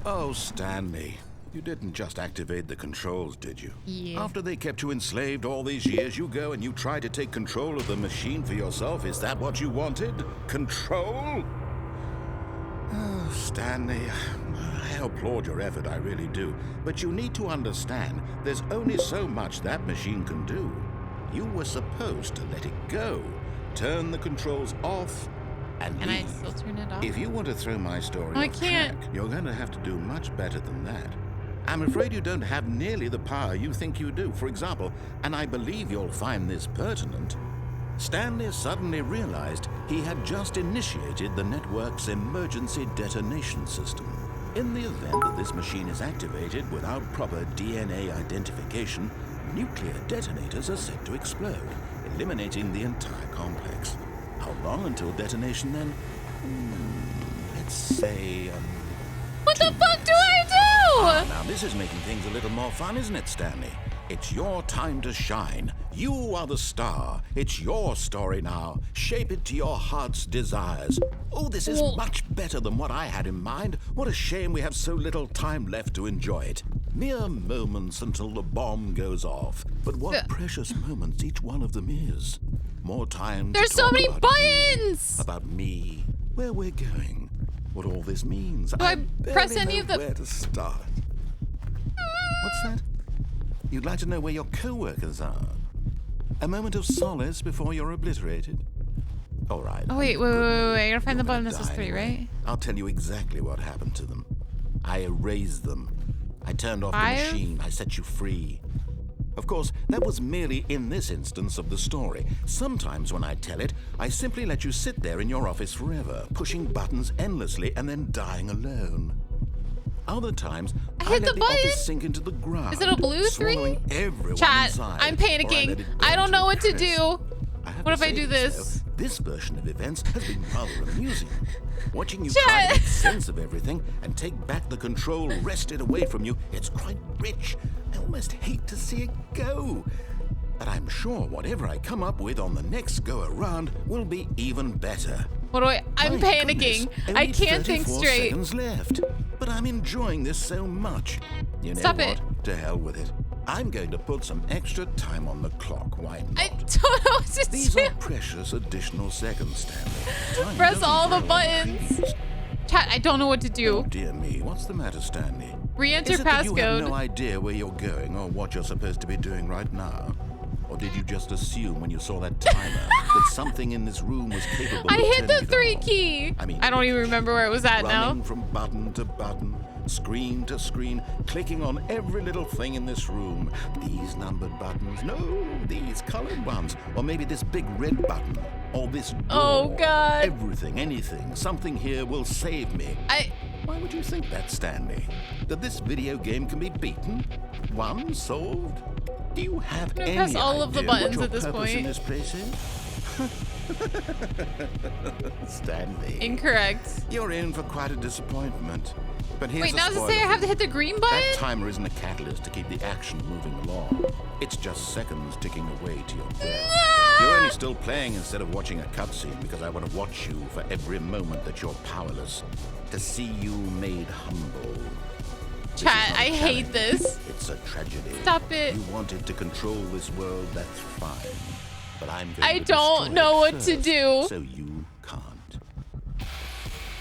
Oh, Stanley. You didn't just activate the controls, did you? Yeah. After they kept you enslaved all these years, you go and you try to take control of the machine for yourself. Is that what you wanted? Control? Oh, Stanley, I applaud your effort, I really do. But you need to understand, there's only so much that machine can do. You were supposed to let it go, turn the controls off, and Can leave. I still turn it off? If you want to throw my story I off can't. track, you're going to have to do much better than that. I'm afraid you don't have nearly the power you think you do. For example, and I believe you'll find this pertinent, Stanley suddenly realized he had just initiated the network's emergency detonation system. In the event that this machine is activated without proper DNA identification, nuclear detonators are set to explode, eliminating the entire complex. How long until detonation then? Let's say, What the fuck do I do? Now this is making things a little more fun, isn't it, Stanley? It's your time to shine. You are the star. It's your story now. Shape it to your heart's desires. Oh, this is much better than what I had in mind. What a shame we have so little time left to enjoy it. Mere moments until the bomb goes off. But what precious moments each one of them is. More time There's to so talk many about buttons! you, about me, where we're going, what all this means. Do I press barely any know of the... where to start. What's that? You'd like to know where your co-workers are? A moment of solace before you're obliterated? All right. Oh, wait. I gotta find the button that says 3, anyway. right? I'll tell you exactly what happened to them. I erased them. I turned off 5? the machine. I set you free. Of course, that was merely in this instance of the story. Sometimes when I tell it, I simply let you sit there in your office forever, pushing buttons endlessly and then dying alone. Other times, I hit let the the button. office sink into the ground. Is it a blue 3? swallowing everyone Chat, inside, I'm or panicking. let it I burn don't to know a what to crisp. do. I have What to if I say do this, this? though, this version of events has been rather amusing. Watching you Chat. try to make sense of everything and take back the control wrested away from you, it's quite rich. I almost hate to see it go. But I'm sure whatever I come up with on the next go-around will be even better. What do I'm My panicking. goodness, I only can't think 34 straight. seconds left. But I'm enjoying this so much. You know Stop what? it. To hell with it. I'm going to put some extra time on the clock. Why not? I don't know what to These do. are precious additional seconds, Stanley. Time Press doesn't all the grow on buttons. trees. Chat, I don't know what to do. Oh, dear me. What's the matter, Stanley? Re-enter Is it that you have passcode. no idea where you're going or what you're supposed to be doing right now? Or did you just assume when you saw that timer that something in this room was capable I of hit the turning it 3 on? key. I mean, I don't even remember where it was at now. running from button to button, screen to screen, clicking on every little thing in this room. These numbered buttons, no, these colored ones. Or maybe this big red button, or this door. Oh, God. Everything, anything, something here will save me. Why would you think that, Stanley? That this video game can be beaten? Won? Solved? Do you have I'm gonna any press all of the idea what buttons your at this purpose point. in this place is? Stanley. Incorrect. You're in for quite a disappointment. But here's Wait, a now does it spoiler say I for have to you. hit the green That button? timer isn't a catalyst to keep the action moving along. It's just seconds ticking away to your death. You're only still playing instead of watching a cutscene because I want to watch you for every moment that you're powerless. To see you made humble. This is Chat, not a I hate challenge. this. It's a tragedy. Stop it. You wanted to control this world, that's fine. But I'm going I to don't destroy know it what to first, do. So you can't.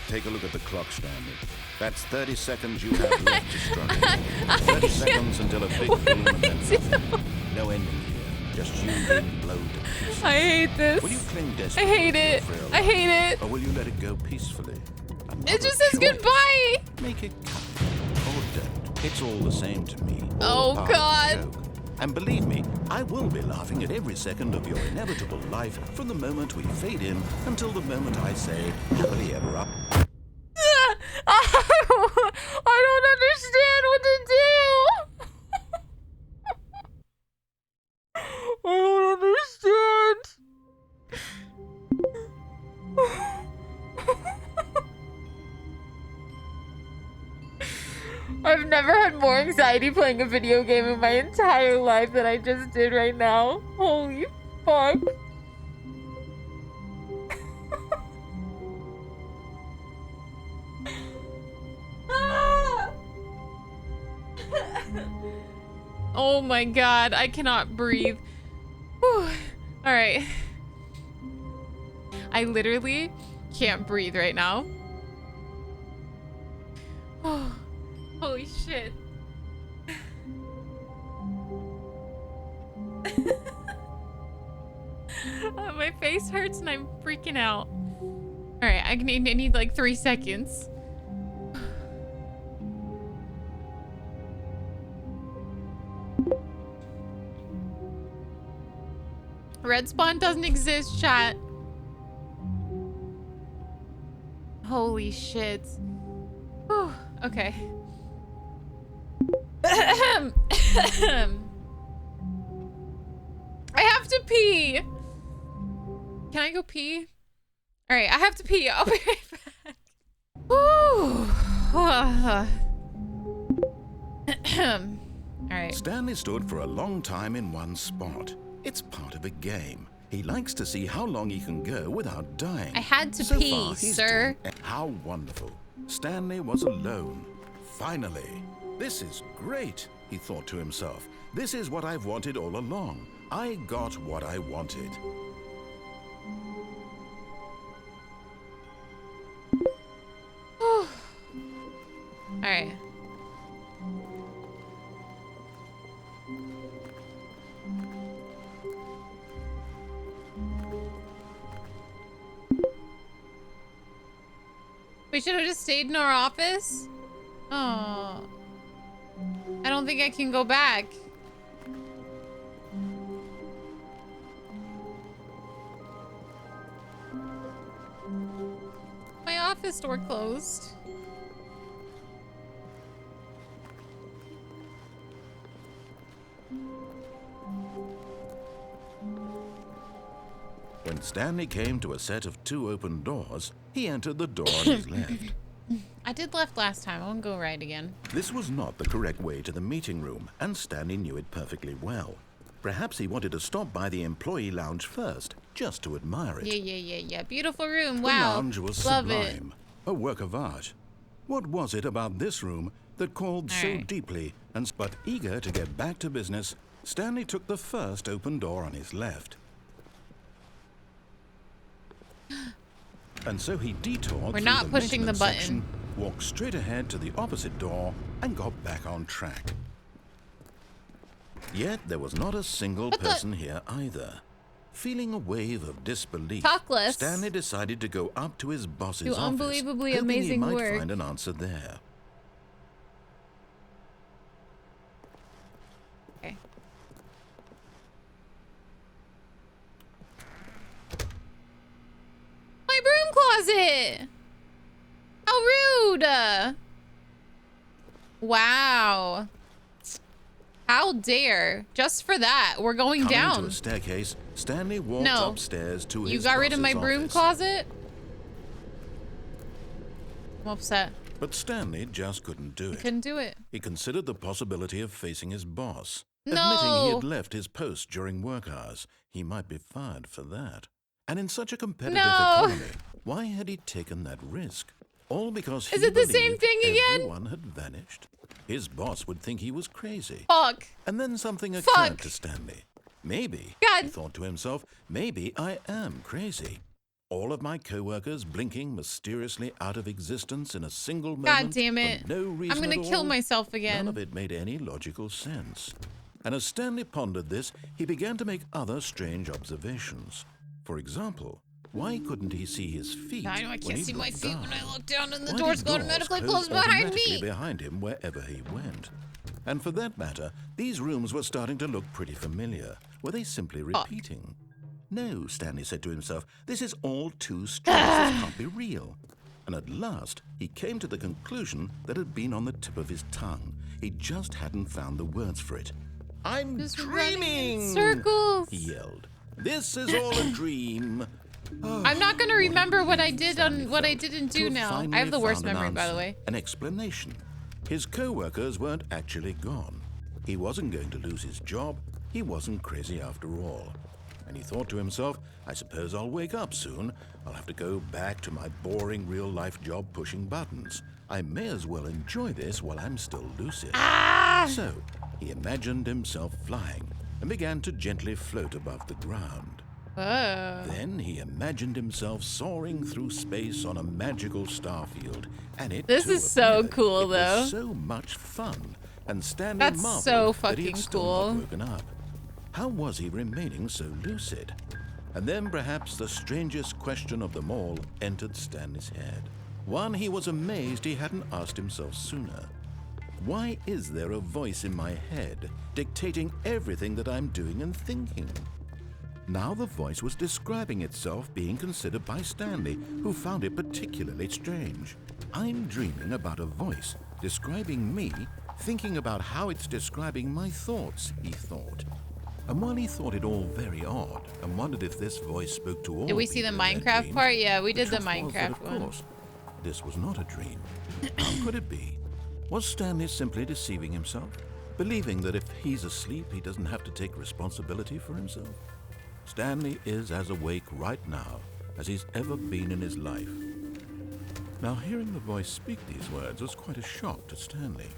Take a look at the clock, Stanley. That's 30 seconds you have left to struggle. 30 seconds until a big boom and then nothing. No ending here. Just you being blown to pieces. I hate this. Will you cling I desperately hate to your it. frail I hate life, it. Or will you let it go peacefully? It just says goodbye. Make it count or don't. It's all the same to me. Oh, All part of the God. joke. And believe me, I will be laughing at every second of your inevitable life from the moment we fade in until the moment I say, happily ever up. I don't understand what to do. I don't understand. I've never had more anxiety playing a video game in my entire life than I just did right now. Holy fuck. Ah! Oh my god, I cannot breathe. Whew. All right. I literally can't breathe right now. Oh, holy shit. My face hurts and I'm freaking out. All right, I need like 3 seconds. Red spawn doesn't exist, chat. Holy shit. Whew. Okay. I have to pee. Can I go pee? All right, I have to pee. I'll be right back. Whew. All right. Stanley stood for a long time in one spot. It's part of a game. He likes to see how long he can go without dying. I had to So pee, far, he's sir. How wonderful. Stanley was alone. Finally. This is great, he thought to himself. This is what I've wanted all along. I got what I wanted. All right. We should have just stayed in our office. Oh, I don't think I can go back. My office door closed. When Stanley came to a set of 2 open doors, he entered the door on his left. I did left last time. I won't go right again. This was not the correct way to the meeting room, and Stanley knew it perfectly well. Perhaps he wanted to stop by the employee lounge first, just to admire it. Yeah. Beautiful room. The Wow. lounge was Love sublime, a work of art. What was it about this room that called so Alright. deeply? But eager to get back to business, Stanley took the first open door on his left. And so he detoured We're through not the pushing the maintenance button. section, walked straight ahead to the opposite door, and got back on track. Yet there was not a single person here either. Feeling a wave of disbelief, Talk less. Stanley decided to go up to his boss's Do office, unbelievably hoping he amazing might work. find an answer there. Okay. My broom closet. How rude. Wow. How dare. Just for that, we're going Coming down. to a staircase, Stanley walked No. upstairs to You his got rid of my boss's broom office. closet? I'm upset. But Stanley just couldn't do it. Couldn't do it. He considered the possibility of facing his boss. No. Admitting he had left his post during work hours, he might be fired for that. And in such a competitive No. economy, why had he taken that risk? All because he Is it the same believed thing again? everyone had vanished. His boss would think he was crazy. Fuck. And then something Fuck. occurred to Stanley. Maybe, God. he thought to himself, maybe I am crazy. All of my co-workers blinking mysteriously out of existence in a single moment. God damn it. For no reason I'm gonna at kill all. myself None again. of it made any logical sense. And as Stanley pondered this, he began to make other strange observations. For example, why couldn't he see his feet? I know I when can't he see my got feet when down? I look down and the Why doors did go automatically close behind automatically me. behind him wherever he went? And for that matter, these rooms were starting to look pretty familiar. Were they simply repeating? No, Stanley said to himself, this is all too strange. This can't be real. And at last, he came to the conclusion that had been on the tip of his tongue. He just hadn't found the words for it. I'm Just running dreaming! in circles. He yelled. This is all a dream. I'm not gonna remember what I did Stanley on what I felt didn't to do have now. I finally have the worst found an memory, by the answer, way. An explanation. His co-workers weren't actually gone. He wasn't going to lose his job. He wasn't crazy after all. And he thought to himself, I suppose I'll wake up soon. I'll have to go back to my boring real-life job pushing buttons. I may as well enjoy this while I'm still lucid. Ah! So, He imagined himself flying and began to gently float above the ground. Oh. Then he imagined himself soaring through space on a magical starfield, and it This too is so appeared. cool, it though. was so much fun, and Stanley That's marveled so that he fucking had still cool. not woken up. How was he remaining so lucid? And then perhaps the strangest question of them all entered Stanley's head. One he was amazed he hadn't asked himself sooner. Why is there a voice in my head dictating everything that I'm doing and thinking? Now the voice was describing itself being considered by Stanley, who found it particularly strange. I'm dreaming about a voice describing me, thinking about how it's describing my thoughts, he thought. And while he thought it all very odd and wondered if this voice spoke to all Did we see the people in their Minecraft dreams, part? Yeah, we did the truth was that, Minecraft of one. course, this was not a dream. How could it be? Was Stanley simply deceiving himself, believing that if he's asleep, he doesn't have to take responsibility for himself? Stanley is as awake right now as he's ever been in his life. Now, hearing the voice speak these words was quite a shock to Stanley.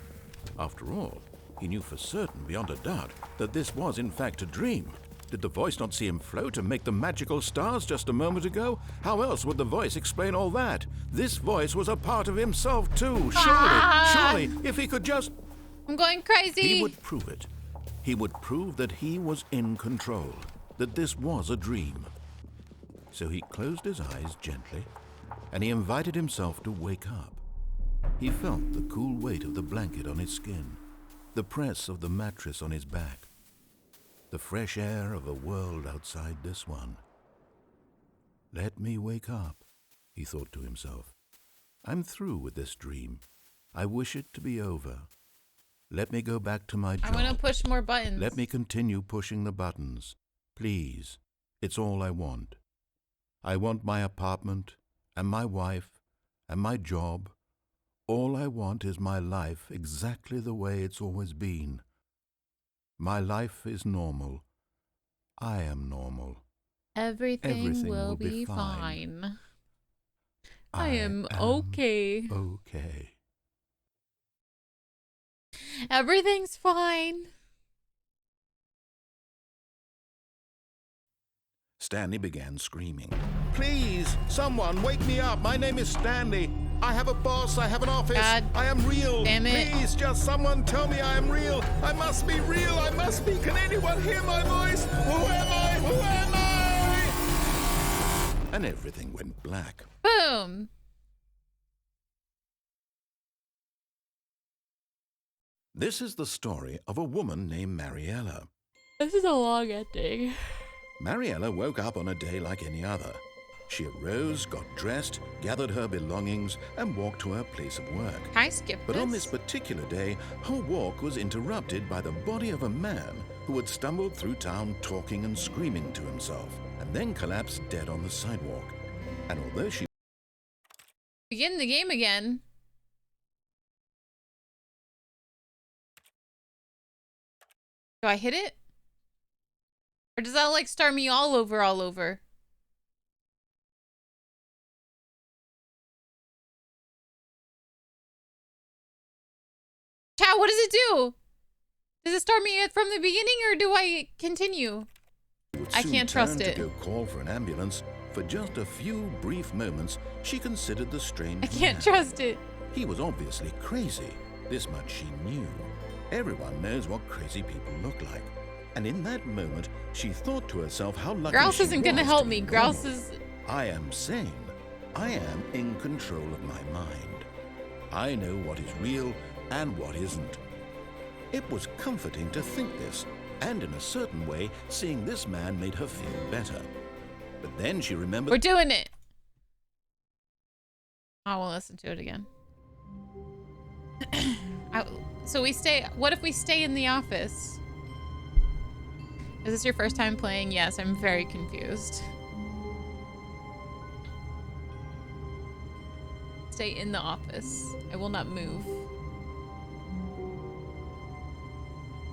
After all, he knew for certain, beyond a doubt, that this was in fact a dream. Did the voice not see him float and make the magical stars just a moment ago? How else would the voice explain all that? This voice was a part of himself too. Surely, if he could just... I'm going crazy. He would prove it. He would prove that he was in control, that this was a dream. So he closed his eyes gently, and he invited himself to wake up. He felt the cool weight of the blanket on his skin, the press of the mattress on his back, the fresh air of a world outside this one. Let me wake up, he thought to himself. I'm through with this dream. I wish it to be over. Let me go back to my job. I want to push more buttons. Let me continue pushing the buttons. Please, it's all I want. I want my apartment and my wife and my job. All I want is my life exactly the way it's always been. My life is normal. I am normal. Everything will be fine. I am okay. Okay. Everything's fine. Stanley began screaming. Please, someone, wake me up. My name is Stanley. I have a boss. I have an office. God I am real. damn it. Please, just someone tell me I am real. I must be real. I must be. Can anyone hear my voice? Who am I? Who am I? And everything went black. Boom. This is the story of a woman named Mariella. This is a long ending. Mariella woke up on a day like any other. She arose, got dressed, gathered her belongings, and walked to her place of work. Can I skip But on this particular day, her walk was interrupted by the body of a man who had stumbled through town talking and screaming to himself, and then collapsed dead on the sidewalk. And although she... Begin the game again. Do I hit it? Or does that like start me all over? Chat, what does it do? Does it start me from the beginning or do I continue? I can't trust it. To go call for an ambulance. For just a few brief moments, she considered the strange I can't man. trust it. He was obviously crazy. This much she knew. Everyone knows what crazy people look like. And in that moment, she thought to herself how lucky Grouse she isn't gonna was help to me. be Grouse normal. is... I am sane. I am in control of my mind. I know what is real and what isn't. It was comforting to think this, and in a certain way, seeing this man made her feel better. But then she remembered... We're doing it. I won't listen to it again. So we stay... What if we stay in the office? Is this your first time playing? Yes, I'm very confused. Stay in the office. I will not move.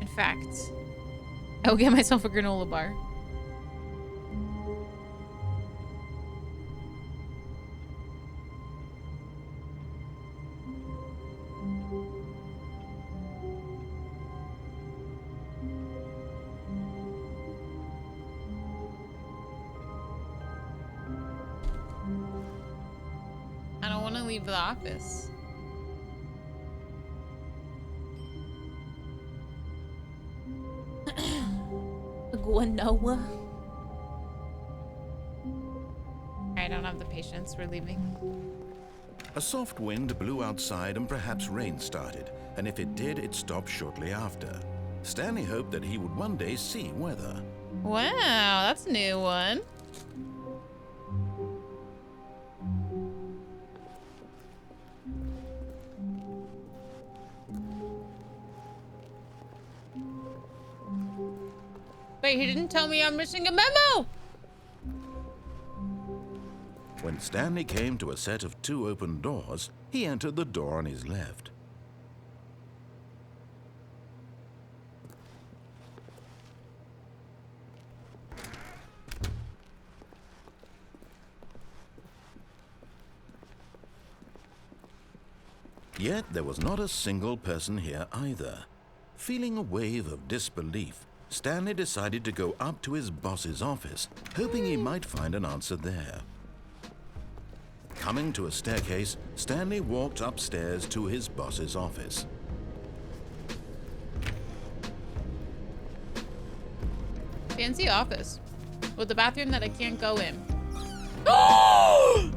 In fact, I will get myself a granola bar. leave the office. Going nowhere. I don't have the patience. We're leaving. A soft wind blew outside and perhaps rain started, and if it did, it stopped shortly after. Stanley hoped that he would one day see weather. Wow, that's a new one. Wait, he didn't tell me I'm missing a memo! When Stanley came to a set of 2 open doors, he entered the door on his left. Yet there was not a single person here either. Feeling a wave of disbelief, Stanley decided to go up to his boss's office, hoping he might find an answer there. Coming to a staircase, Stanley walked upstairs to his boss's office. Fancy office. With a bathroom that I can't go in. Oh!